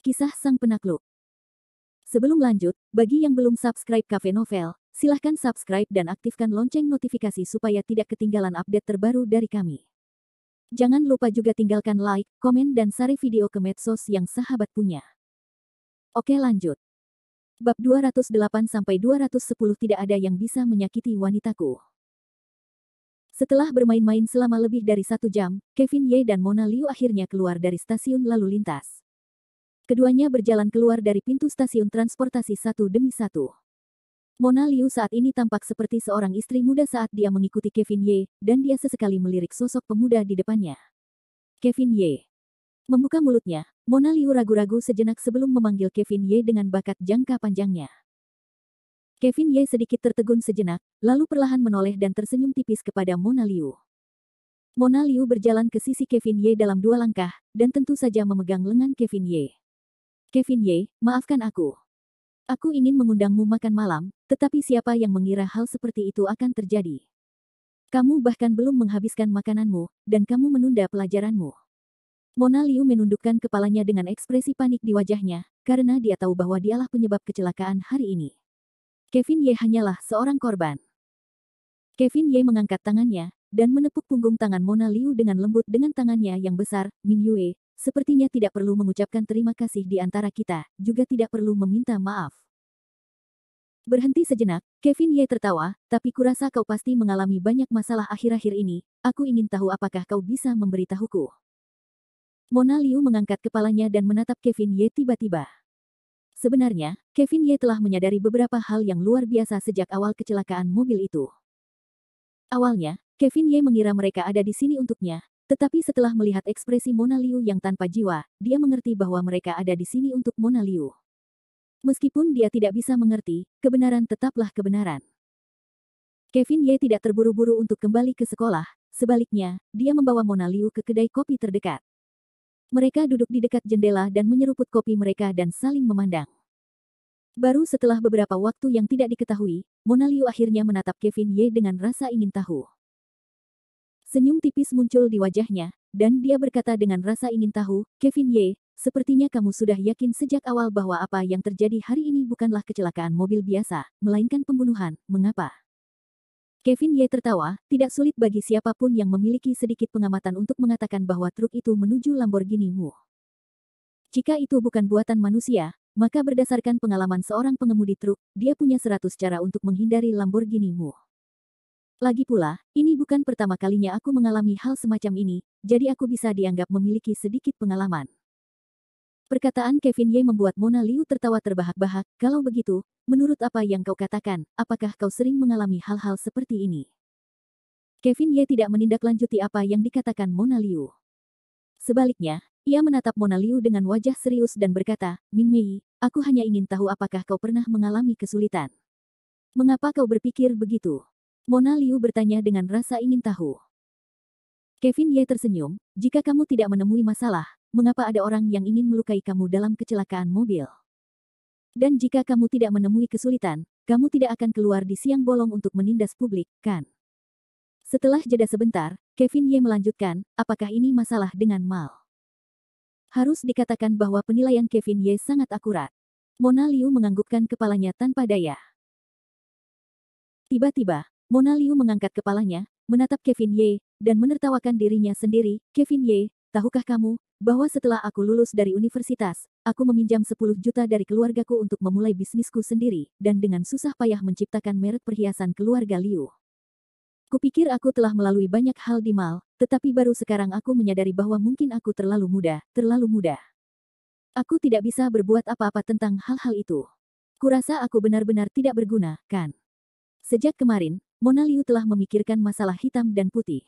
Kisah Sang Penakluk. Sebelum lanjut, bagi yang belum subscribe Cafe Novel, silahkan subscribe dan aktifkan lonceng notifikasi supaya tidak ketinggalan update terbaru dari kami. Jangan lupa juga tinggalkan like, komen dan share video ke medsos yang sahabat punya. Oke lanjut. Bab 208-210 Tidak ada yang bisa menyakiti wanitaku. Setelah bermain-main selama lebih dari 1 jam, Kevin Ye dan Mona Liu akhirnya keluar dari stasiun lalu lintas. Keduanya berjalan keluar dari pintu stasiun transportasi satu demi satu. Mona Liu saat ini tampak seperti seorang istri muda saat dia mengikuti Kevin Ye, dan dia sesekali melirik sosok pemuda di depannya. Kevin Ye. Membuka mulutnya, Mona Liu ragu-ragu sejenak sebelum memanggil Kevin Ye dengan bakat jangka panjangnya. Kevin Ye sedikit tertegun sejenak, lalu perlahan menoleh dan tersenyum tipis kepada Mona Liu. Mona Liu berjalan ke sisi Kevin Ye dalam 2 langkah, dan tentu saja memegang lengan Kevin Ye. Kevin Ye, maafkan aku. Aku ingin mengundangmu makan malam, tetapi siapa yang mengira hal seperti itu akan terjadi? Kamu bahkan belum menghabiskan makananmu, dan kamu menunda pelajaranmu. Mona Liu menundukkan kepalanya dengan ekspresi panik di wajahnya, karena dia tahu bahwa dialah penyebab kecelakaan hari ini. Kevin Ye hanyalah seorang korban. Kevin Ye mengangkat tangannya, dan menepuk punggung tangan Mona Liu dengan lembut dengan tangannya yang besar. Ming Yue, sepertinya tidak perlu mengucapkan terima kasih di antara kita, juga tidak perlu meminta maaf. Berhenti sejenak, Kevin Ye tertawa, tapi kurasa kau pasti mengalami banyak masalah akhir-akhir ini, aku ingin tahu apakah kau bisa memberitahuku. Mona Liu mengangkat kepalanya dan menatap Kevin Ye tiba-tiba. Sebenarnya, Kevin Ye telah menyadari beberapa hal yang luar biasa sejak awal kecelakaan mobil itu. Awalnya, Kevin Ye mengira mereka ada di sini untuknya, tetapi setelah melihat ekspresi Mona Liu yang tanpa jiwa, dia mengerti bahwa mereka ada di sini untuk Mona Liu. Meskipun dia tidak bisa mengerti, kebenaran tetaplah kebenaran. Kevin Ye tidak terburu-buru untuk kembali ke sekolah, sebaliknya, dia membawa Mona Liu ke kedai kopi terdekat. Mereka duduk di dekat jendela dan menyeruput kopi mereka dan saling memandang. Baru setelah beberapa waktu yang tidak diketahui, Mona Liu akhirnya menatap Kevin Ye dengan rasa ingin tahu. Senyum tipis muncul di wajahnya, dan dia berkata dengan rasa ingin tahu, Kevin Ye, sepertinya kamu sudah yakin sejak awal bahwa apa yang terjadi hari ini bukanlah kecelakaan mobil biasa, melainkan pembunuhan, mengapa? Kevin Ye tertawa, tidak sulit bagi siapapun yang memiliki sedikit pengamatan untuk mengatakan bahwa truk itu menuju Lamborghini-mu. Jika itu bukan buatan manusia, maka berdasarkan pengalaman seorang pengemudi truk, dia punya 100 cara untuk menghindari Lamborghini-mu. Lagi pula, ini bukan pertama kalinya aku mengalami hal semacam ini, jadi aku bisa dianggap memiliki sedikit pengalaman. Perkataan Kevin Ye membuat Mona Liu tertawa terbahak-bahak. Kalau begitu, menurut apa yang kau katakan, apakah kau sering mengalami hal-hal seperti ini? Kevin Ye tidak menindaklanjuti apa yang dikatakan Mona Liu. Sebaliknya, ia menatap Mona Liu dengan wajah serius dan berkata, Ming Mei, aku hanya ingin tahu apakah kau pernah mengalami kesulitan. Mengapa kau berpikir begitu? Mona Liu bertanya dengan rasa ingin tahu. Kevin Ye tersenyum, jika kamu tidak menemui masalah, mengapa ada orang yang ingin melukai kamu dalam kecelakaan mobil? Dan jika kamu tidak menemui kesulitan, kamu tidak akan keluar di siang bolong untuk menindas publik, kan? Setelah jeda sebentar, Kevin Ye melanjutkan, apakah ini masalah dengan Mal? Harus dikatakan bahwa penilaian Kevin Ye sangat akurat. Mona Liu menganggukkan kepalanya tanpa daya. Tiba-tiba, Mona Liu mengangkat kepalanya, menatap Kevin Ye, dan menertawakan dirinya sendiri. Kevin Ye, tahukah kamu, bahwa setelah aku lulus dari universitas, aku meminjam 10 juta dari keluargaku untuk memulai bisnisku sendiri, dan dengan susah payah menciptakan merek perhiasan keluarga Liu. Kupikir aku telah melalui banyak hal di Mal, tetapi baru sekarang aku menyadari bahwa mungkin aku terlalu muda, terlalu muda. Aku tidak bisa berbuat apa-apa tentang hal-hal itu. Kurasa aku benar-benar tidak berguna, kan? Sejak kemarin, Mona Liu telah memikirkan masalah hitam dan putih.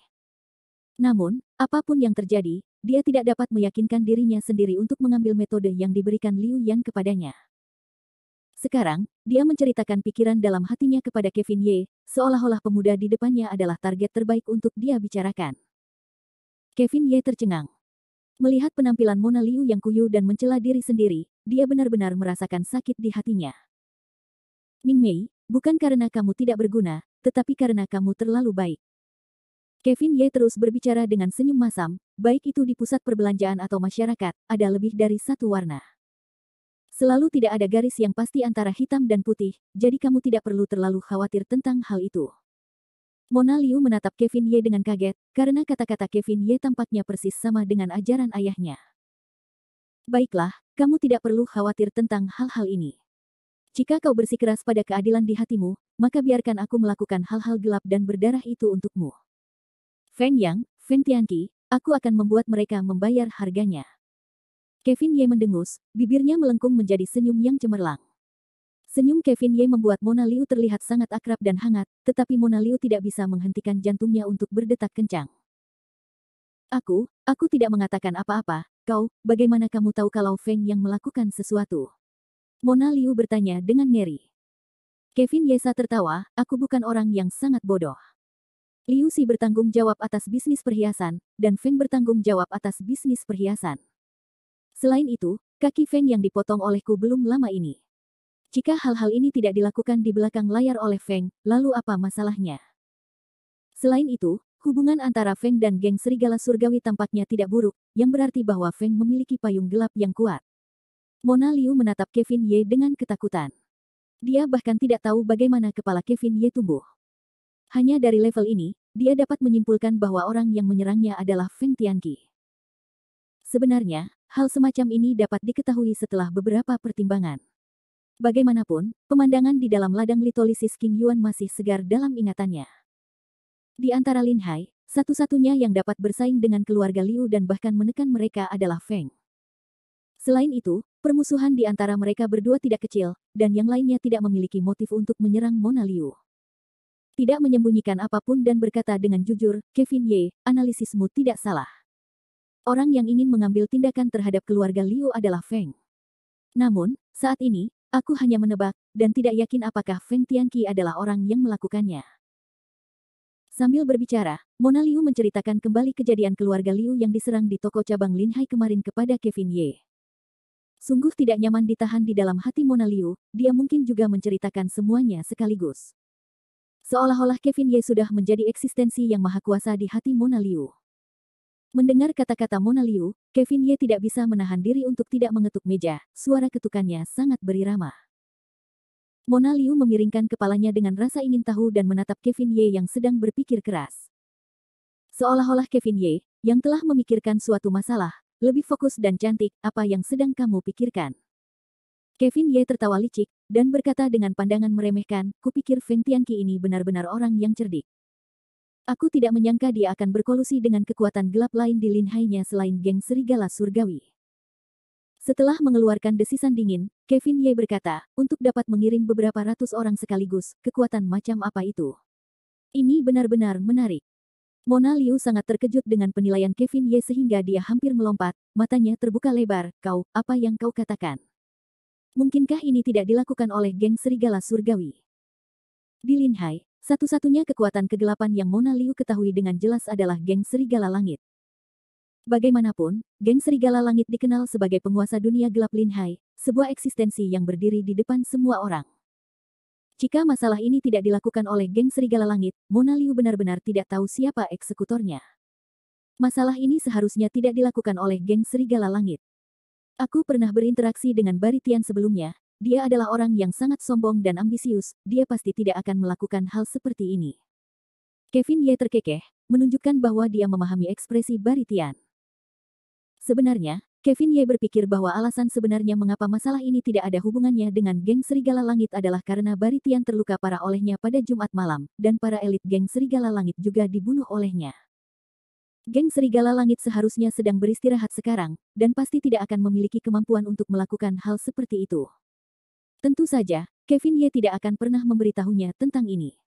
Namun, apapun yang terjadi, dia tidak dapat meyakinkan dirinya sendiri untuk mengambil metode yang diberikan Liu Yan kepadanya. Sekarang, dia menceritakan pikiran dalam hatinya kepada Kevin Ye, seolah-olah pemuda di depannya adalah target terbaik untuk dia bicarakan. Kevin Ye tercengang. Melihat penampilan Mona Liu yang kuyu dan mencela diri sendiri, dia benar-benar merasakan sakit di hatinya. Ming Mei, bukan karena kamu tidak berguna, tetapi karena kamu terlalu baik. Kevin Ye terus berbicara dengan senyum masam, baik itu di pusat perbelanjaan atau masyarakat, ada lebih dari satu warna. Selalu tidak ada garis yang pasti antara hitam dan putih, jadi kamu tidak perlu terlalu khawatir tentang hal itu. Mona Liu menatap Kevin Ye dengan kaget, karena kata-kata Kevin Ye tampaknya persis sama dengan ajaran ayahnya. Baiklah, kamu tidak perlu khawatir tentang hal-hal ini. Jika kau bersikeras pada keadilan di hatimu, maka biarkan aku melakukan hal-hal gelap dan berdarah itu untukmu. Feng Yang, Feng Tianqi, aku akan membuat mereka membayar harganya. Kevin Ye mendengus, bibirnya melengkung menjadi senyum yang cemerlang. Senyum Kevin Ye membuat Mona Liu terlihat sangat akrab dan hangat, tetapi Mona Liu tidak bisa menghentikan jantungnya untuk berdetak kencang. Aku tidak mengatakan apa-apa, bagaimana kamu tahu kalau Feng yang melakukan sesuatu? Mona Liu bertanya dengan ngeri. Kevin Ye tertawa, aku bukan orang yang sangat bodoh. Liu Xi bertanggung jawab atas bisnis perhiasan, dan Feng bertanggung jawab atas bisnis perhiasan. Selain itu, kaki Feng yang dipotong olehku belum lama ini. Jika hal-hal ini tidak dilakukan di belakang layar oleh Feng, lalu apa masalahnya? Selain itu, hubungan antara Feng dan geng serigala surgawi tampaknya tidak buruk, yang berarti bahwa Feng memiliki payung gelap yang kuat. Mona Liu menatap Kevin Ye dengan ketakutan. Dia bahkan tidak tahu bagaimana kepala Kevin Ye tumbuh. Hanya dari level ini, dia dapat menyimpulkan bahwa orang yang menyerangnya adalah Feng Tianqi. Sebenarnya, hal semacam ini dapat diketahui setelah beberapa pertimbangan. Bagaimanapun, pemandangan di dalam ladang litolisis King Yuan masih segar dalam ingatannya. Di antara Lin Hai, satu-satunya yang dapat bersaing dengan keluarga Liu dan bahkan menekan mereka adalah Feng. Selain itu, permusuhan di antara mereka berdua tidak kecil, dan yang lainnya tidak memiliki motif untuk menyerang Mona Liu. Tidak menyembunyikan apapun dan berkata dengan jujur, Kevin Ye, analisismu tidak salah. Orang yang ingin mengambil tindakan terhadap keluarga Liu adalah Feng. Namun, saat ini, aku hanya menebak, dan tidak yakin apakah Feng Tianqi adalah orang yang melakukannya. Sambil berbicara, Mona Liu menceritakan kembali kejadian keluarga Liu yang diserang di toko cabang Lin Hai kemarin kepada Kevin Ye. Sungguh tidak nyaman ditahan di dalam hati Mona Liu, dia mungkin juga menceritakan semuanya sekaligus. Seolah-olah Kevin Ye sudah menjadi eksistensi yang maha kuasa di hati Mona Liu. Mendengar kata-kata Mona Liu, Kevin Ye tidak bisa menahan diri untuk tidak mengetuk meja, suara ketukannya sangat berirama. Mona Liu memiringkan kepalanya dengan rasa ingin tahu dan menatap Kevin Ye yang sedang berpikir keras. Seolah-olah Kevin Ye, yang telah memikirkan suatu masalah, lebih fokus dan cantik, apa yang sedang kamu pikirkan? Kevin Ye tertawa licik, dan berkata dengan pandangan meremehkan, kupikir Feng Tianqi ini benar-benar orang yang cerdik. Aku tidak menyangka dia akan berkolusi dengan kekuatan gelap lain di Lin Hai-nya selain geng serigala surgawi. Setelah mengeluarkan desisan dingin, Kevin Ye berkata, untuk dapat mengirim beberapa ratus orang sekaligus, kekuatan macam apa itu? Ini benar-benar menarik. Mona Liu sangat terkejut dengan penilaian Kevin Ye sehingga dia hampir melompat, matanya terbuka lebar, apa yang kau katakan? Mungkinkah ini tidak dilakukan oleh geng serigala surgawi? Di Lin Hai, satu-satunya kekuatan kegelapan yang Mona Liu ketahui dengan jelas adalah geng serigala langit. Bagaimanapun, geng serigala langit dikenal sebagai penguasa dunia gelap Lin Hai, sebuah eksistensi yang berdiri di depan semua orang. Jika masalah ini tidak dilakukan oleh geng serigala langit, Mona Liu benar-benar tidak tahu siapa eksekutornya. Masalah ini seharusnya tidak dilakukan oleh geng serigala langit. Aku pernah berinteraksi dengan Baritian sebelumnya. Dia adalah orang yang sangat sombong dan ambisius, dia pasti tidak akan melakukan hal seperti ini. Kevin Ye terkekeh, menunjukkan bahwa dia memahami ekspresi Baritian. Sebenarnya, Kevin Ye berpikir bahwa alasan sebenarnya mengapa masalah ini tidak ada hubungannya dengan geng Serigala Langit adalah karena Baritian terluka parah olehnya pada Jumat malam, dan para elit geng Serigala Langit juga dibunuh olehnya. Geng Serigala Langit seharusnya sedang beristirahat sekarang, dan pasti tidak akan memiliki kemampuan untuk melakukan hal seperti itu. Tentu saja, Kevin Ye tidak akan pernah memberitahunya tentang ini.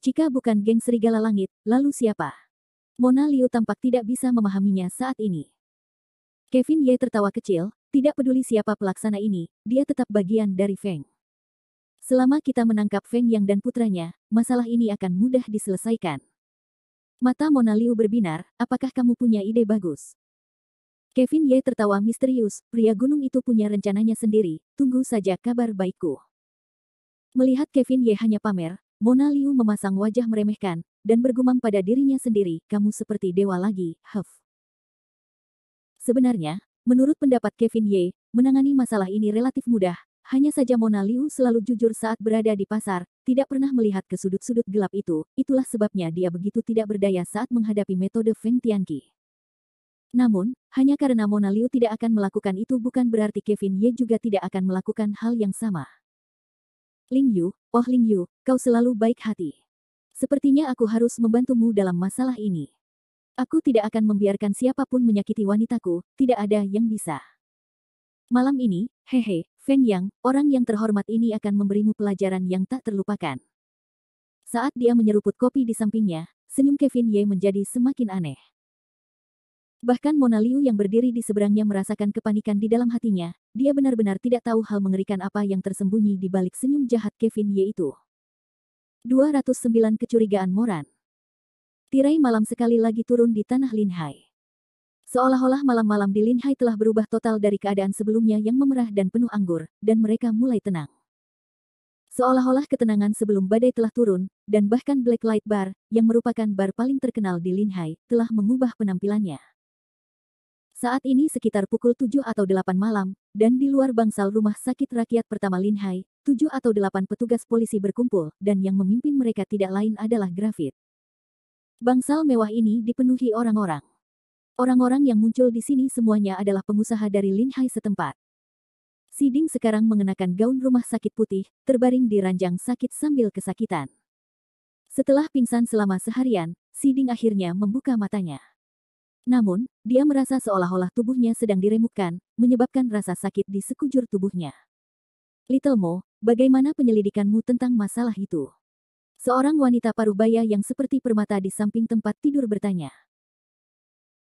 Jika bukan geng Serigala Langit, lalu siapa? Mona Liu tampak tidak bisa memahaminya saat ini. Kevin Ye tertawa kecil, tidak peduli siapa pelaksana ini, dia tetap bagian dari Feng. Selama kita menangkap Feng Yang dan putranya, masalah ini akan mudah diselesaikan. Mata Mona Liu berbinar, apakah kamu punya ide bagus? Kevin Ye tertawa misterius, pria gunung itu punya rencananya sendiri, tunggu saja kabar baikku. Melihat Kevin Ye hanya pamer, Mona Liu memasang wajah meremehkan, dan bergumam pada dirinya sendiri, kamu seperti dewa lagi, Huff. Sebenarnya, Menurut pendapat Kevin Ye, menangani masalah ini relatif mudah. Hanya saja Mona Liu selalu jujur saat berada di pasar, tidak pernah melihat ke sudut-sudut gelap itu, itulah sebabnya dia begitu tidak berdaya saat menghadapi metode Feng Tianqi. Namun, hanya karena Mona Liu tidak akan melakukan itu bukan berarti Kevin Ye juga tidak akan melakukan hal yang sama. Ling Yu, oh Ling Yu, kau selalu baik hati. Sepertinya aku harus membantumu dalam masalah ini. Aku tidak akan membiarkan siapapun menyakiti wanitaku, tidak ada yang bisa. Malam ini, hehe, Feng Yang, orang yang terhormat ini akan memberimu pelajaran yang tak terlupakan. Saat dia menyeruput kopi di sampingnya, senyum Kevin Ye menjadi semakin aneh. Bahkan Mona Liu yang berdiri di seberangnya merasakan kepanikan di dalam hatinya, dia benar-benar tidak tahu hal mengerikan apa yang tersembunyi di balik senyum jahat Kevin Ye itu. 209 Kecurigaan Moran. Tirai malam sekali lagi turun di tanah Linhai. Seolah-olah malam-malam di Linhai telah berubah total dari keadaan sebelumnya yang memerah dan penuh anggur, dan mereka mulai tenang. Seolah-olah ketenangan sebelum badai telah turun, dan bahkan Black Light Bar, yang merupakan bar paling terkenal di Linhai, telah mengubah penampilannya. Saat ini sekitar pukul 7 atau 8 malam, dan di luar bangsal rumah sakit rakyat pertama Linhai, 7 atau 8 petugas polisi berkumpul, dan yang memimpin mereka tidak lain adalah Graphit. Bangsal mewah ini dipenuhi orang-orang. Orang-orang yang muncul di sini semuanya adalah pengusaha dari Linhai setempat. Si Ding sekarang mengenakan gaun rumah sakit putih, terbaring di ranjang sakit sambil kesakitan. Setelah pingsan selama seharian, Si Ding akhirnya membuka matanya. Namun, dia merasa seolah-olah tubuhnya sedang diremukkan, menyebabkan rasa sakit di sekujur tubuhnya. Little Mo, bagaimana penyelidikanmu tentang masalah itu? Seorang wanita parubaya yang seperti permata di samping tempat tidur bertanya.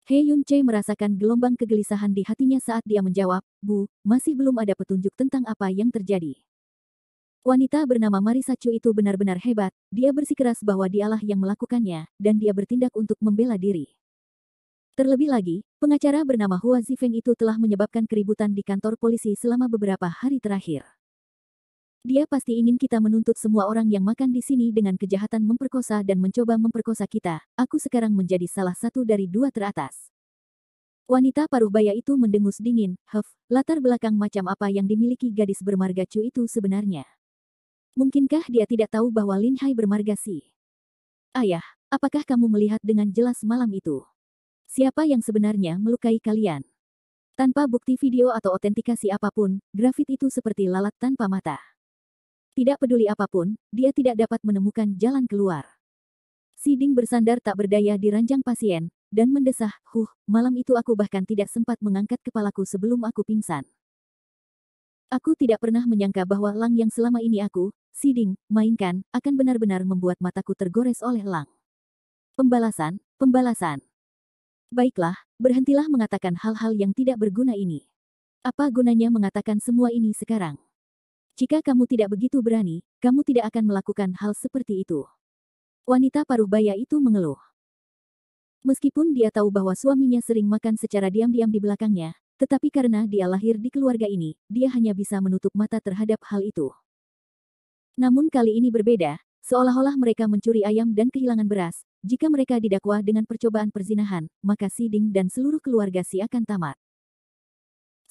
He Yun Che merasakan gelombang kegelisahan di hatinya saat dia menjawab, Bu, masih belum ada petunjuk tentang apa yang terjadi. Wanita bernama Marisa Chu itu benar-benar hebat, dia bersikeras bahwa dialah yang melakukannya, dan dia bertindak untuk membela diri. Terlebih lagi, pengacara bernama Hua Zifeng itu telah menyebabkan keributan di kantor polisi selama beberapa hari terakhir. Dia pasti ingin kita menuntut semua orang yang makan di sini dengan kejahatan memperkosa dan mencoba memperkosa kita. Aku sekarang menjadi salah satu dari dua teratas. Wanita parubaya itu mendengus dingin. Latar belakang macam apa yang dimiliki gadis bermarga Chu itu sebenarnya? Mungkinkah dia tidak tahu bahwa Linhai bermarga Si? Ayah, apakah kamu melihat dengan jelas malam itu? Siapa yang sebenarnya melukai kalian? Tanpa bukti video atau otentikasi apapun, Graphit itu seperti lalat tanpa mata. Tidak peduli apapun, dia tidak dapat menemukan jalan keluar. Si Ding bersandar tak berdaya di ranjang pasien, dan mendesah, malam itu aku bahkan tidak sempat mengangkat kepalaku sebelum aku pingsan. Aku tidak pernah menyangka bahwa Lang yang selama ini aku, Si Ding, mainkan, akan benar-benar membuat mataku tergores oleh Lang. Pembalasan, pembalasan. Baiklah, berhentilah mengatakan hal-hal yang tidak berguna ini. Apa gunanya mengatakan semua ini sekarang? Jika kamu tidak begitu berani, kamu tidak akan melakukan hal seperti itu. Wanita parubaya itu mengeluh. Meskipun dia tahu bahwa suaminya sering makan secara diam-diam di belakangnya, tetapi karena dia lahir di keluarga ini, dia hanya bisa menutup mata terhadap hal itu. Namun kali ini berbeda, seolah-olah mereka mencuri ayam dan kehilangan beras. Jika mereka didakwa dengan percobaan perzinahan, maka Si Ding dan seluruh keluarga Si akan tamat.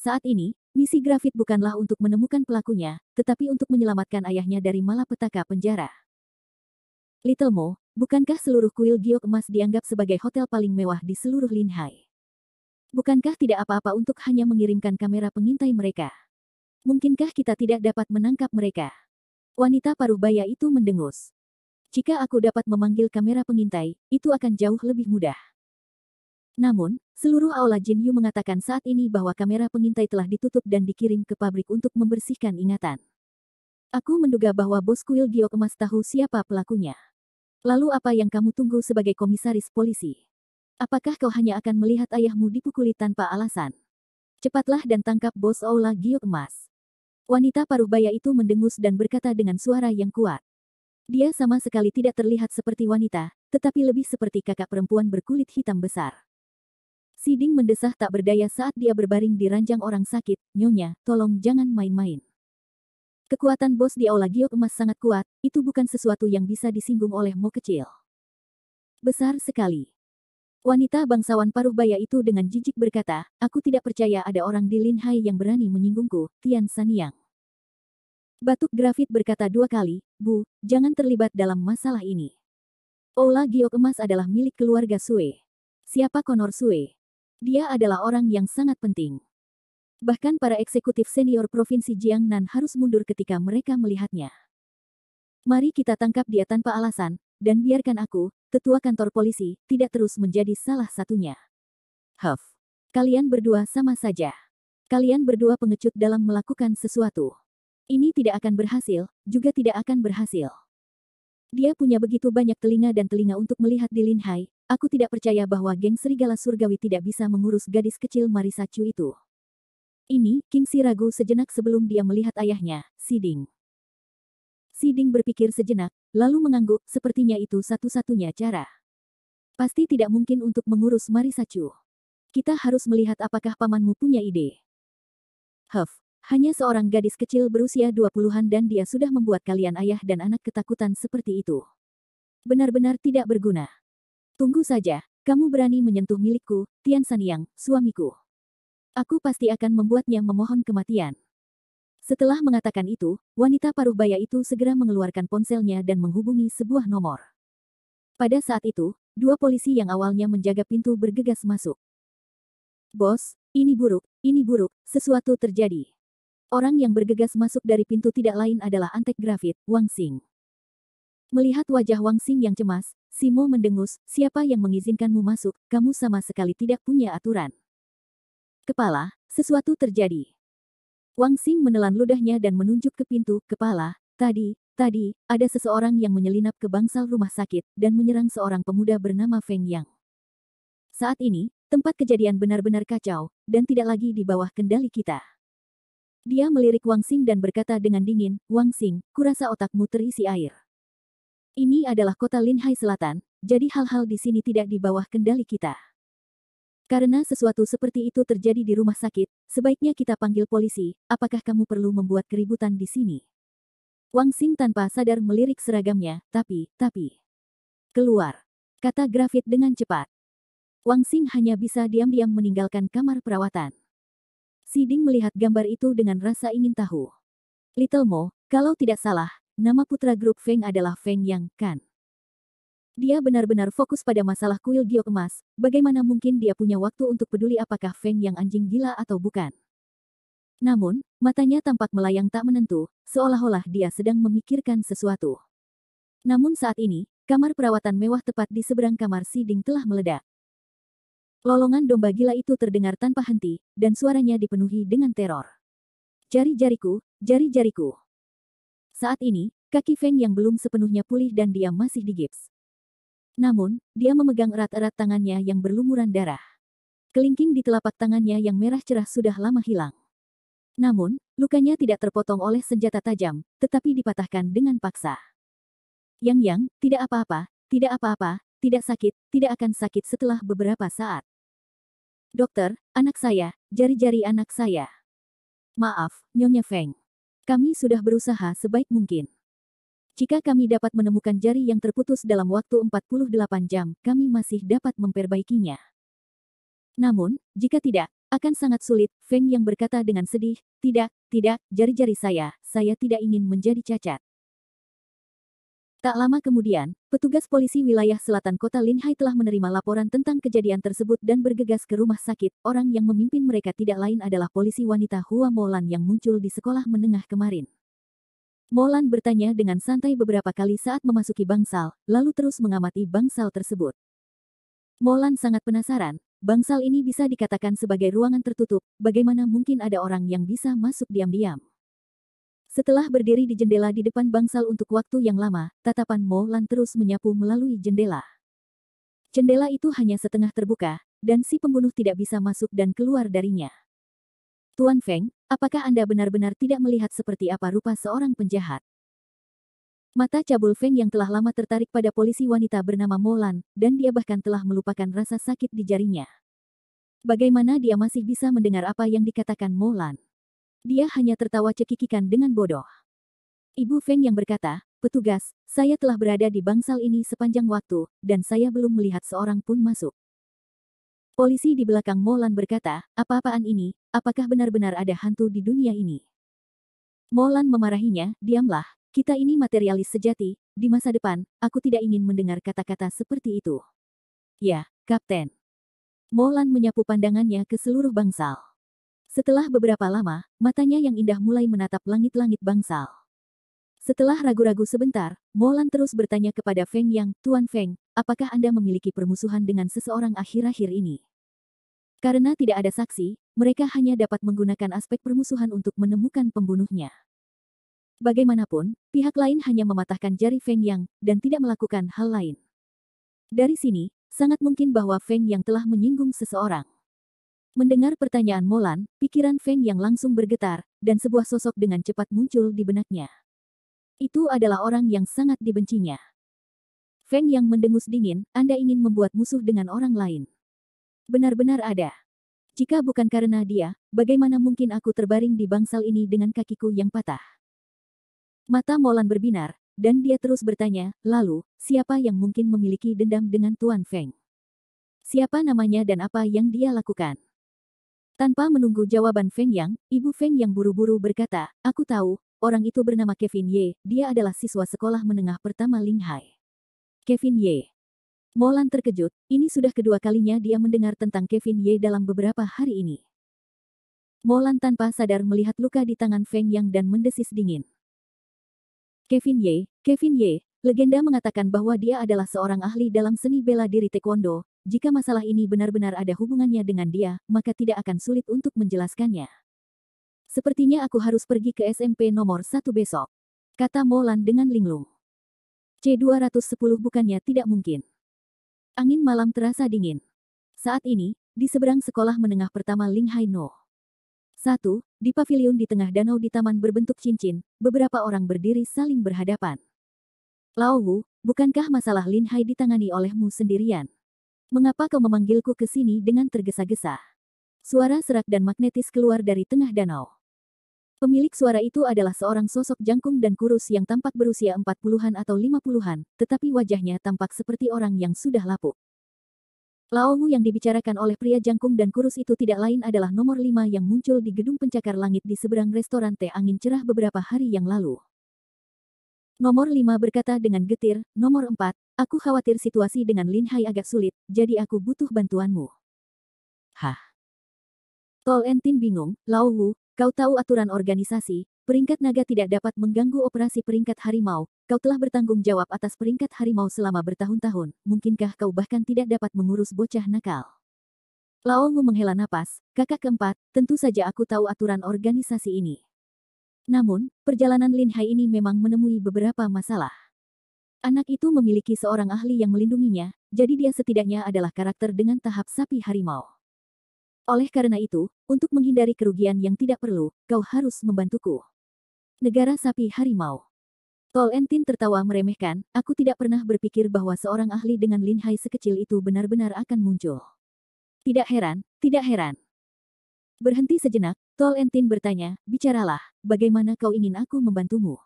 Saat ini, misi Graphit bukanlah untuk menemukan pelakunya, tetapi untuk menyelamatkan ayahnya dari malapetaka penjara. Little Mo, bukankah seluruh kuil giok emas dianggap sebagai hotel paling mewah di seluruh Linhai? Bukankah tidak apa-apa untuk hanya mengirimkan kamera pengintai mereka? Mungkinkah kita tidak dapat menangkap mereka? Wanita parubaya itu mendengus. Jika aku dapat memanggil kamera pengintai, itu akan jauh lebih mudah. Namun, seluruh aula Jin Yu mengatakan saat ini bahwa kamera pengintai telah ditutup dan dikirim ke pabrik untuk membersihkan ingatan. Aku menduga bahwa bos kuil giok emas tahu siapa pelakunya. Lalu apa yang kamu tunggu sebagai komisaris polisi? Apakah kau hanya akan melihat ayahmu dipukuli tanpa alasan? Cepatlah dan tangkap bos aula giok emas. Wanita parubaya itu mendengus dan berkata dengan suara yang kuat. Dia sama sekali tidak terlihat seperti wanita, tetapi lebih seperti kakak perempuan berkulit hitam besar. Si Ding mendesah tak berdaya saat dia berbaring di ranjang orang sakit. Nyonya, tolong jangan main-main. Kekuatan bos di aula giok emas sangat kuat, itu bukan sesuatu yang bisa disinggung oleh Mo kecil. Besar sekali. Wanita bangsawan paruh baya itu dengan jijik berkata, aku tidak percaya ada orang di Linhai yang berani menyinggungku, Tian Sanyang. Batuk grafit berkata 2 kali, Bu, jangan terlibat dalam masalah ini. Aula giok emas adalah milik keluarga Sue. Siapa Konor Sue? Dia adalah orang yang sangat penting. Bahkan para eksekutif senior Provinsi Jiangnan harus mundur ketika mereka melihatnya. Mari kita tangkap dia tanpa alasan, dan biarkan aku, ketua kantor polisi, tidak terus menjadi salah satunya. Huff. Kalian berdua sama saja. Kalian berdua pengecut dalam melakukan sesuatu. Ini tidak akan berhasil, juga tidak akan berhasil. Dia punya begitu banyak telinga dan telinga untuk melihat di Linhai, aku tidak percaya bahwa geng serigala surgawi tidak bisa mengurus gadis kecil Marisa Chu itu. Ini, Kingxi ragu sejenak sebelum dia melihat ayahnya, Siding. Siding berpikir sejenak, lalu mengangguk, sepertinya itu satu-satunya cara. Pasti tidak mungkin untuk mengurus Marisa Chu. Kita harus melihat apakah pamanmu punya ide. Huff, hanya seorang gadis kecil berusia 20-an dan dia sudah membuat kalian ayah dan anak ketakutan seperti itu. Benar-benar tidak berguna. Tunggu saja, kamu berani menyentuh milikku, Tian Sanyang, suamiku. Aku pasti akan membuatnya memohon kematian. Setelah mengatakan itu, wanita paruh baya itu segera mengeluarkan ponselnya dan menghubungi sebuah nomor. Pada saat itu, 2 polisi yang awalnya menjaga pintu bergegas masuk. Bos, ini buruk, sesuatu terjadi. Orang yang bergegas masuk dari pintu tidak lain adalah antek grafit, Wang Xing. Melihat wajah Wang Xing yang cemas, Simo mendengus, siapa yang mengizinkanmu masuk, kamu sama sekali tidak punya aturan. Kepala, sesuatu terjadi. Wang Xing menelan ludahnya dan menunjuk ke pintu, kepala, tadi, ada seseorang yang menyelinap ke bangsal rumah sakit dan menyerang seorang pemuda bernama Feng Yang. Saat ini, tempat kejadian benar-benar kacau, dan tidak lagi di bawah kendali kita. Dia melirik Wang Xing dan berkata dengan dingin, Wang Xing, kurasa otakmu terisi air. Ini adalah kota Linhai Selatan, jadi hal-hal di sini tidak di bawah kendali kita. Karena sesuatu seperti itu terjadi di rumah sakit, sebaiknya kita panggil polisi, apakah kamu perlu membuat keributan di sini? Wang Xing tanpa sadar melirik seragamnya, tapi. Keluar, kata grafit dengan cepat. Wang Xing hanya bisa diam-diam meninggalkan kamar perawatan. Siding melihat gambar itu dengan rasa ingin tahu. Little Mo, kalau tidak salah, nama putra grup Feng adalah Feng Yang, kan? Dia benar-benar fokus pada masalah kuil giok emas, bagaimana mungkin dia punya waktu untuk peduli apakah Feng yang anjing gila atau bukan. Namun, matanya tampak melayang tak menentu, seolah-olah dia sedang memikirkan sesuatu. Namun saat ini, kamar perawatan mewah tepat di seberang kamar Siding telah meledak. Lolongan domba gila itu terdengar tanpa henti, dan suaranya dipenuhi dengan teror. Jari-jariku, jari-jariku. Saat ini, kaki Feng yang belum sepenuhnya pulih dan dia masih digips. Namun, dia memegang erat-erat tangannya yang berlumuran darah. Kelingking di telapak tangannya yang merah cerah sudah lama hilang. Namun, lukanya tidak terpotong oleh senjata tajam, tetapi dipatahkan dengan paksa. Yang, tidak apa-apa, tidak sakit, tidak akan sakit setelah beberapa saat. Dokter, anak saya, jari-jari anak saya. Maaf, Nyonya Feng. Kami sudah berusaha sebaik mungkin. Jika kami dapat menemukan jari yang terputus dalam waktu 48 jam, kami masih dapat memperbaikinya. Namun, jika tidak, akan sangat sulit, Feng yang berkata dengan sedih, tidak, jari-jari saya tidak ingin menjadi cacat. Tak lama kemudian, petugas polisi wilayah selatan kota Linhai telah menerima laporan tentang kejadian tersebut dan bergegas ke rumah sakit. Orang yang memimpin mereka tidak lain adalah polisi wanita Hua Molan yang muncul di sekolah menengah kemarin. Molan bertanya dengan santai beberapa kali saat memasuki bangsal, lalu terus mengamati bangsal tersebut. Molan sangat penasaran, bangsal ini bisa dikatakan sebagai ruangan tertutup, bagaimana mungkin ada orang yang bisa masuk diam-diam. Setelah berdiri di jendela di depan bangsal untuk waktu yang lama, tatapan Molan terus menyapu melalui jendela. Jendela itu hanya setengah terbuka, dan si pembunuh tidak bisa masuk dan keluar darinya. Tuan Feng, apakah Anda benar-benar tidak melihat seperti apa rupa seorang penjahat? Mata cabul Feng yang telah lama tertarik pada polisi wanita bernama Molan, dan dia bahkan telah melupakan rasa sakit di jarinya. Bagaimana dia masih bisa mendengar apa yang dikatakan Molan? Dia hanya tertawa cekikikan dengan bodoh. Ibu Feng yang berkata, petugas, saya telah berada di bangsal ini sepanjang waktu, dan saya belum melihat seorang pun masuk. Polisi di belakang Molan berkata, apa-apaan ini, apakah benar-benar ada hantu di dunia ini? Molan memarahinya, diamlah, kita ini materialis sejati, di masa depan, aku tidak ingin mendengar kata-kata seperti itu. Ya, Kapten. Molan menyapu pandangannya ke seluruh bangsal. Setelah beberapa lama, matanya yang indah mulai menatap langit-langit bangsal. Setelah ragu-ragu sebentar, Molan terus bertanya kepada Feng Yang, Tuan Feng, apakah Anda memiliki permusuhan dengan seseorang akhir-akhir ini? Karena tidak ada saksi, mereka hanya dapat menggunakan aspek permusuhan untuk menemukan pembunuhnya. Bagaimanapun, pihak lain hanya mematahkan jari Feng Yang, dan tidak melakukan hal lain. Dari sini, sangat mungkin bahwa Feng Yang telah menyinggung seseorang. Mendengar pertanyaan Molan, pikiran Feng Yang langsung bergetar, dan sebuah sosok dengan cepat muncul di benaknya. Itu adalah orang yang sangat dibencinya. Feng Yang mendengus dingin, Anda ingin membuat musuh dengan orang lain. Benar-benar ada. Jika bukan karena dia, bagaimana mungkin aku terbaring di bangsal ini dengan kakiku yang patah? Mata Molan berbinar, dan dia terus bertanya, lalu, siapa yang mungkin memiliki dendam dengan Tuan Feng? Siapa namanya dan apa yang dia lakukan? Tanpa menunggu jawaban Feng Yang, Ibu Feng Yang buru-buru berkata, aku tahu, orang itu bernama Kevin Ye, dia adalah siswa sekolah menengah pertama Ling Hai. Kevin Ye. Molan terkejut, ini sudah kedua kalinya dia mendengar tentang Kevin Ye dalam beberapa hari ini. Molan tanpa sadar melihat luka di tangan Feng Yang dan mendesis dingin. Kevin Ye, legenda mengatakan bahwa dia adalah seorang ahli dalam seni bela diri taekwondo. Jika masalah ini benar-benar ada hubungannya dengan dia, maka tidak akan sulit untuk menjelaskannya. Sepertinya aku harus pergi ke SMP nomor 1 besok, kata Molan dengan linglung. C210 bukannya tidak mungkin. Angin malam terasa dingin. Saat ini, di seberang sekolah menengah pertama Ling Hai No. 1. Di pavilion di tengah danau di taman berbentuk cincin, beberapa orang berdiri saling berhadapan. Lao Wu, bukankah masalah Lin Hai ditangani olehmu sendirian? Mengapa kau memanggilku ke sini dengan tergesa-gesa? Suara serak dan magnetis keluar dari tengah danau. Pemilik suara itu adalah seorang sosok jangkung dan kurus yang tampak berusia 40-an atau 50-an, tetapi wajahnya tampak seperti orang yang sudah lapuk. Lao Wu yang dibicarakan oleh pria jangkung dan kurus itu tidak lain adalah nomor 5 yang muncul di gedung pencakar langit di seberang restoran teh angin cerah beberapa hari yang lalu. Nomor 5 berkata dengan getir, nomor 4, aku khawatir situasi dengan Lin Hai agak sulit, jadi aku butuh bantuanmu. Hah? Tol Entin bingung, Lao Wu, kau tahu aturan organisasi, peringkat naga tidak dapat mengganggu operasi peringkat harimau, kau telah bertanggung jawab atas peringkat harimau selama bertahun-tahun, mungkinkah kau bahkan tidak dapat mengurus bocah nakal? Lao Wu menghela napas, kakak keempat, tentu saja aku tahu aturan organisasi ini. Namun, perjalanan Lin Hai ini memang menemui beberapa masalah. Anak itu memiliki seorang ahli yang melindunginya, jadi dia setidaknya adalah karakter dengan tahap sapi harimau. Oleh karena itu, untuk menghindari kerugian yang tidak perlu, kau harus membantuku. Negara sapi harimau. Tol Entin tertawa meremehkan, aku tidak pernah berpikir bahwa seorang ahli dengan Lin Hai sekecil itu benar-benar akan muncul. Tidak heran, tidak heran. Berhenti sejenak, Tol Entin bertanya, bicaralah, bagaimana kau ingin aku membantumu?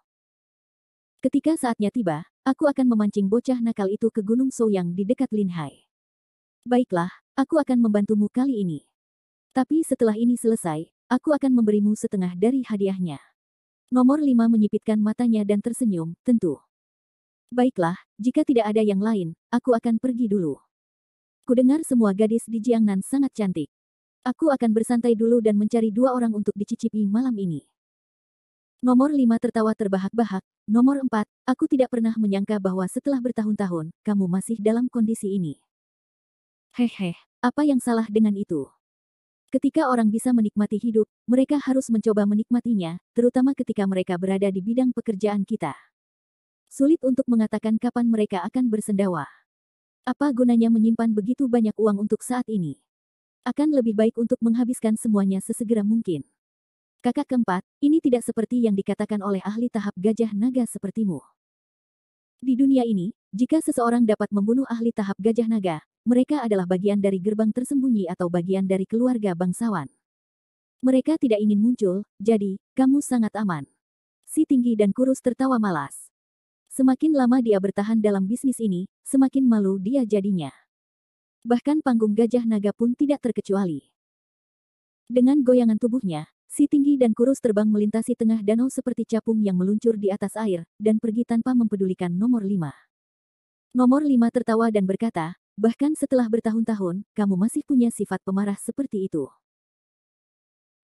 Ketika saatnya tiba, aku akan memancing bocah nakal itu ke Gunung Souyang di dekat Lin Hai. Baiklah, aku akan membantumu kali ini. Tapi setelah ini selesai, aku akan memberimu setengah dari hadiahnya. Nomor 5 menyipitkan matanya dan tersenyum, tentu. Baiklah, jika tidak ada yang lain, aku akan pergi dulu. Kudengar semua gadis di Jiangnan sangat cantik. Aku akan bersantai dulu dan mencari 2 orang untuk dicicipi malam ini. Nomor 5 tertawa terbahak-bahak, nomor 4, aku tidak pernah menyangka bahwa setelah bertahun-tahun, kamu masih dalam kondisi ini. Hehe, apa yang salah dengan itu? Ketika orang bisa menikmati hidup, mereka harus mencoba menikmatinya, terutama ketika mereka berada di bidang pekerjaan kita. Sulit untuk mengatakan kapan mereka akan bersendawa. Apa gunanya menyimpan begitu banyak uang untuk saat ini? Akan lebih baik untuk menghabiskan semuanya sesegera mungkin. Kakak keempat, ini tidak seperti yang dikatakan oleh ahli tahap gajah naga sepertimu. Di dunia ini, jika seseorang dapat membunuh ahli tahap gajah naga, mereka adalah bagian dari gerbang tersembunyi atau bagian dari keluarga bangsawan. Mereka tidak ingin muncul, jadi, kamu sangat aman. Si tinggi dan kurus tertawa malas. Semakin lama dia bertahan dalam bisnis ini, semakin malu dia jadinya. Bahkan panggung gajah naga pun tidak terkecuali. Dengan goyangan tubuhnya, si tinggi dan kurus terbang melintasi tengah danau seperti capung yang meluncur di atas air, dan pergi tanpa mempedulikan nomor 5. Nomor 5 tertawa dan berkata, bahkan setelah bertahun-tahun, kamu masih punya sifat pemarah seperti itu.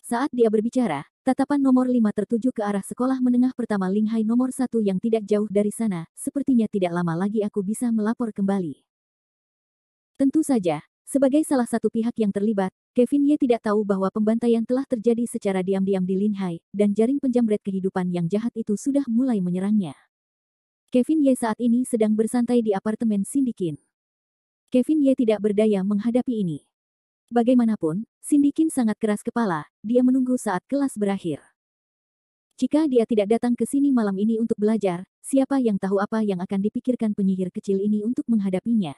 Saat dia berbicara, tatapan nomor 5 tertuju ke arah sekolah menengah pertama Linghai nomor 1 yang tidak jauh dari sana, sepertinya tidak lama lagi aku bisa melapor kembali. Tentu saja, sebagai salah satu pihak yang terlibat, Kevin Ye tidak tahu bahwa pembantaian telah terjadi secara diam-diam di Linhai, dan jaring penjamret kehidupan yang jahat itu sudah mulai menyerangnya. Kevin Ye saat ini sedang bersantai di apartemen Cindy Qin. Kevin Ye tidak berdaya menghadapi ini. Bagaimanapun, Cindy Qin sangat keras kepala, dia menunggu saat kelas berakhir. Jika dia tidak datang ke sini malam ini untuk belajar, siapa yang tahu apa yang akan dipikirkan penyihir kecil ini untuk menghadapinya.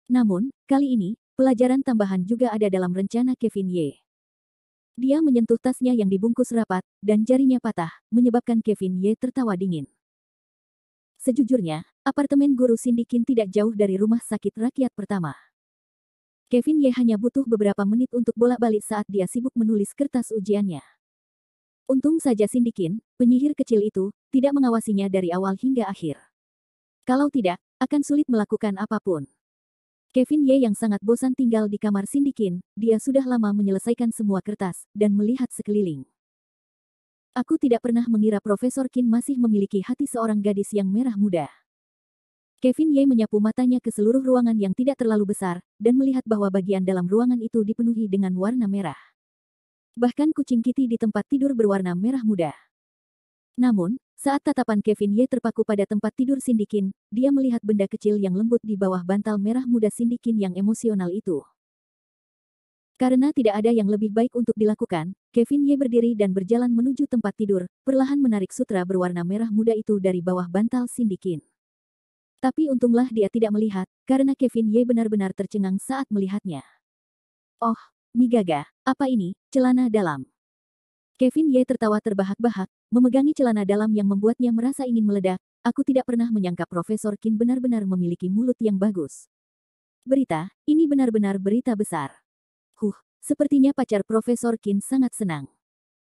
Namun, kali ini, pelajaran tambahan juga ada dalam rencana Kevin Ye. Dia menyentuh tasnya yang dibungkus rapat, dan jarinya patah, menyebabkan Kevin Ye tertawa dingin. Sejujurnya, apartemen guru Cindy Qin tidak jauh dari rumah sakit rakyat pertama. Kevin Ye hanya butuh beberapa menit untuk bolak-balik saat dia sibuk menulis kertas ujiannya. Untung saja Cindy Qin, penyihir kecil itu, tidak mengawasinya dari awal hingga akhir. Kalau tidak, akan sulit melakukan apapun. Kevin Ye yang sangat bosan tinggal di kamar Cindy Qin, dia sudah lama menyelesaikan semua kertas, dan melihat sekeliling. Aku tidak pernah mengira Profesor Qin masih memiliki hati seorang gadis yang merah muda. Kevin Ye menyapu matanya ke seluruh ruangan yang tidak terlalu besar, dan melihat bahwa bagian dalam ruangan itu dipenuhi dengan warna merah. Bahkan kucing Kitty di tempat tidur berwarna merah muda. Namun, saat tatapan Kevin Ye terpaku pada tempat tidur Cindy Qin, dia melihat benda kecil yang lembut di bawah bantal merah muda Cindy Qin yang emosional itu. Karena tidak ada yang lebih baik untuk dilakukan, Kevin Ye berdiri dan berjalan menuju tempat tidur, perlahan menarik sutra berwarna merah muda itu dari bawah bantal Cindy Qin. Tapi untunglah dia tidak melihat, karena Kevin Ye benar-benar tercengang saat melihatnya. Oh, Migaga, apa ini, celana dalam? Kevin Ye tertawa terbahak-bahak, memegangi celana dalam yang membuatnya merasa ingin meledak. Aku tidak pernah menyangka Profesor Qin benar-benar memiliki mulut yang bagus. Berita, ini benar-benar berita besar. Sepertinya pacar Profesor Qin sangat senang.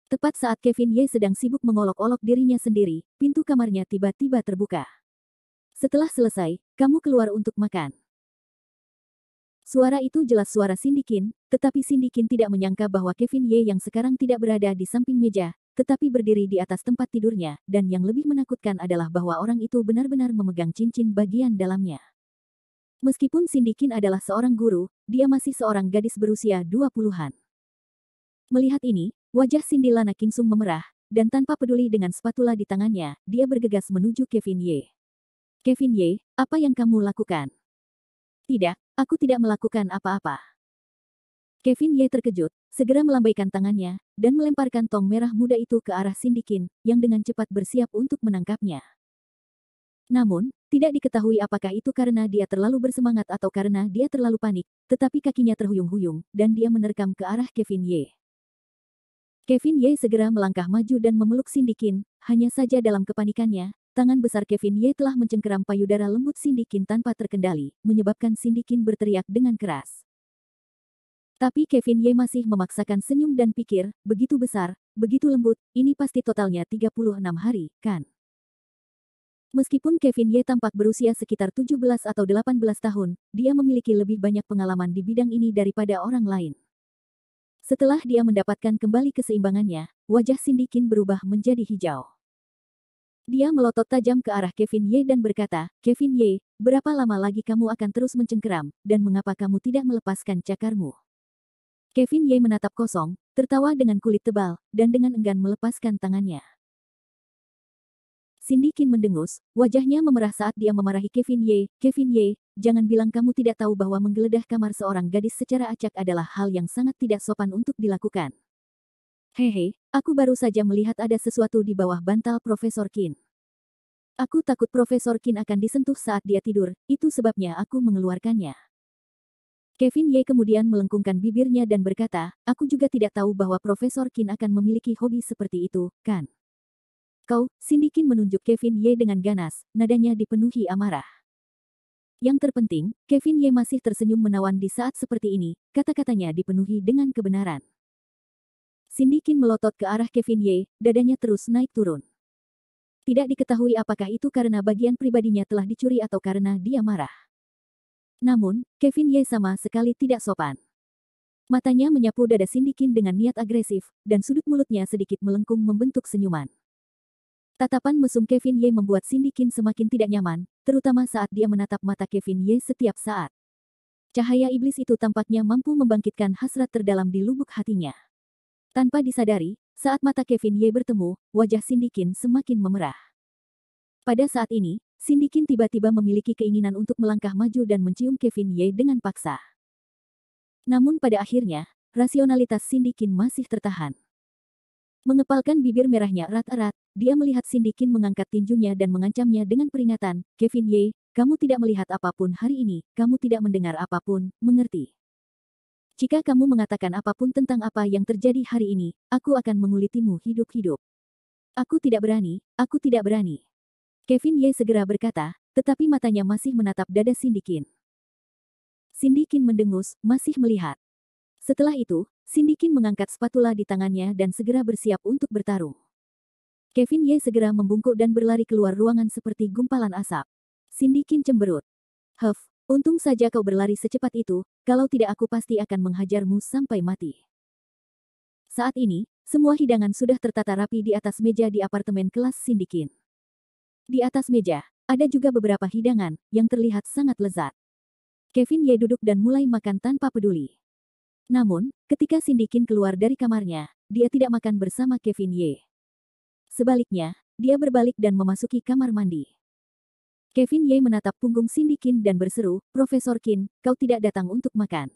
Tepat saat Kevin Ye sedang sibuk mengolok-olok dirinya sendiri, pintu kamarnya tiba-tiba terbuka. Setelah selesai, kamu keluar untuk makan. Suara itu jelas suara Cindy Qin, tetapi Cindy Qin tidak menyangka bahwa Kevin Ye yang sekarang tidak berada di samping meja, tetapi berdiri di atas tempat tidurnya, dan yang lebih menakutkan adalah bahwa orang itu benar-benar memegang cincin bagian dalamnya. Meskipun Cindy Qin adalah seorang guru, dia masih seorang gadis berusia 20-an. Melihat ini, wajah Cindy Lana Kingsung memerah, dan tanpa peduli dengan spatula di tangannya, dia bergegas menuju Kevin Ye. Kevin Ye, apa yang kamu lakukan? Tidak, aku tidak melakukan apa-apa. Kevin Ye terkejut, segera melambaikan tangannya, dan melemparkan tong merah muda itu ke arah Cindy Qin, yang dengan cepat bersiap untuk menangkapnya. Namun, tidak diketahui apakah itu karena dia terlalu bersemangat atau karena dia terlalu panik, tetapi kakinya terhuyung-huyung, dan dia menerkam ke arah Kevin Ye. Kevin Ye segera melangkah maju dan memeluk Cindy Qin, hanya saja dalam kepanikannya, tangan besar Kevin Ye telah mencengkeram payudara lembut Cindy Qin tanpa terkendali, menyebabkan Cindy Qin berteriak dengan keras. Tapi Kevin Ye masih memaksakan senyum dan pikir, begitu besar, begitu lembut, ini pasti totalnya 36 hari, kan? Meskipun Kevin Ye tampak berusia sekitar 17 atau 18 tahun, dia memiliki lebih banyak pengalaman di bidang ini daripada orang lain. Setelah dia mendapatkan kembali keseimbangannya, wajah Cindy Qin berubah menjadi hijau. Dia melotot tajam ke arah Kevin Ye dan berkata, Kevin Ye, berapa lama lagi kamu akan terus mencengkeram, dan mengapa kamu tidak melepaskan cakarmu? Kevin Ye menatap kosong, tertawa dengan kulit tebal, dan dengan enggan melepaskan tangannya. Cindy Qin mendengus, wajahnya memerah saat dia memarahi Kevin Ye. Kevin Ye, jangan bilang kamu tidak tahu bahwa menggeledah kamar seorang gadis secara acak adalah hal yang sangat tidak sopan untuk dilakukan. Hehe, aku baru saja melihat ada sesuatu di bawah bantal Profesor Qin. Aku takut Profesor Qin akan disentuh saat dia tidur, itu sebabnya aku mengeluarkannya. Kevin Ye kemudian melengkungkan bibirnya dan berkata, aku juga tidak tahu bahwa Profesor Qin akan memiliki hobi seperti itu, kan? Cindy Qin menunjuk Kevin Ye dengan ganas, nadanya dipenuhi amarah. Yang terpenting, Kevin Ye masih tersenyum menawan di saat seperti ini, kata-katanya dipenuhi dengan kebenaran. Cindy Qin melotot ke arah Kevin Ye, dadanya terus naik turun. Tidak diketahui apakah itu karena bagian pribadinya telah dicuri atau karena dia marah. Namun, Kevin Ye sama sekali tidak sopan. Matanya menyapu dada Cindy Qin dengan niat agresif, dan sudut mulutnya sedikit melengkung membentuk senyuman. Tatapan mesum Kevin Ye membuat Cindy Qin semakin tidak nyaman, terutama saat dia menatap mata Kevin Ye setiap saat. Cahaya iblis itu tampaknya mampu membangkitkan hasrat terdalam di lubuk hatinya. Tanpa disadari, saat mata Kevin Ye bertemu, wajah Cindy Qin semakin memerah. Pada saat ini, Cindy Qin tiba-tiba memiliki keinginan untuk melangkah maju dan mencium Kevin Ye dengan paksa. Namun pada akhirnya, rasionalitas Cindy Qin masih tertahan. Mengepalkan bibir merahnya erat-erat, dia melihat Cindy Qin mengangkat tinjunya dan mengancamnya dengan peringatan, "Kevin Ye, kamu tidak melihat apapun hari ini, kamu tidak mendengar apapun, mengerti? Jika kamu mengatakan apapun tentang apa yang terjadi hari ini, aku akan mengulitimu hidup-hidup." "Aku tidak berani, aku tidak berani." Kevin Ye segera berkata, tetapi matanya masih menatap dada Cindy Qin. Cindy Qin mendengus, masih melihat. Setelah itu, Cindy Qin mengangkat spatula di tangannya dan segera bersiap untuk bertarung. Kevin Ye segera membungkuk dan berlari keluar ruangan seperti gumpalan asap. Cindy Qin cemberut. "Huff, untung saja kau berlari secepat itu, kalau tidak aku pasti akan menghajarmu sampai mati." Saat ini, semua hidangan sudah tertata rapi di atas meja di apartemen kelas Cindy Qin. Di atas meja, ada juga beberapa hidangan yang terlihat sangat lezat. Kevin Ye duduk dan mulai makan tanpa peduli. Namun, ketika Cindy Qin keluar dari kamarnya, dia tidak makan bersama Kevin Ye. Sebaliknya, dia berbalik dan memasuki kamar mandi. Kevin Ye menatap punggung Cindy Qin dan berseru, "Profesor Qin, kau tidak datang untuk makan."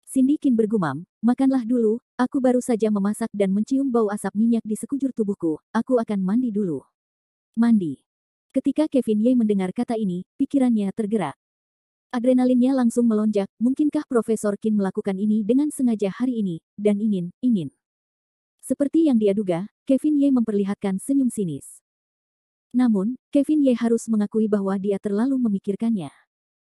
Cindy Qin bergumam, "Makanlah dulu, aku baru saja memasak dan mencium bau asap minyak di sekujur tubuhku, aku akan mandi dulu." Mandi. Ketika Kevin Ye mendengar kata ini, pikirannya tergerak. Adrenalinnya langsung melonjak, mungkinkah Profesor Qin melakukan ini dengan sengaja hari ini, dan ingin. Seperti yang dia duga, Kevin Ye memperlihatkan senyum sinis. Namun, Kevin Ye harus mengakui bahwa dia terlalu memikirkannya.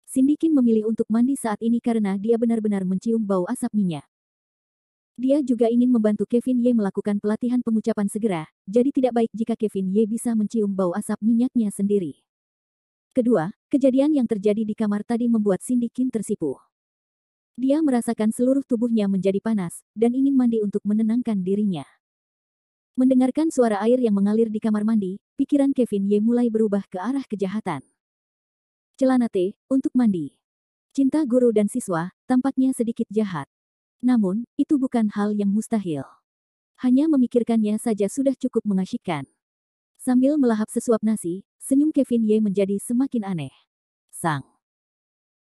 Cindy Qin memilih untuk mandi saat ini karena dia benar-benar mencium bau asap minyak. Dia juga ingin membantu Kevin Ye melakukan pelatihan pengucapan segera, jadi tidak baik jika Kevin Ye bisa mencium bau asap minyaknya sendiri. Kedua, kejadian yang terjadi di kamar tadi membuat Cindy Qin tersipu. Dia merasakan seluruh tubuhnya menjadi panas, dan ingin mandi untuk menenangkan dirinya. Mendengarkan suara air yang mengalir di kamar mandi, pikiran Kevin Ye mulai berubah ke arah kejahatan. Celana T, untuk mandi. Cinta guru dan siswa, tampaknya sedikit jahat. Namun, itu bukan hal yang mustahil. Hanya memikirkannya saja sudah cukup mengasyikkan. Sambil melahap sesuap nasi, senyum Kevin Ye menjadi semakin aneh. Sang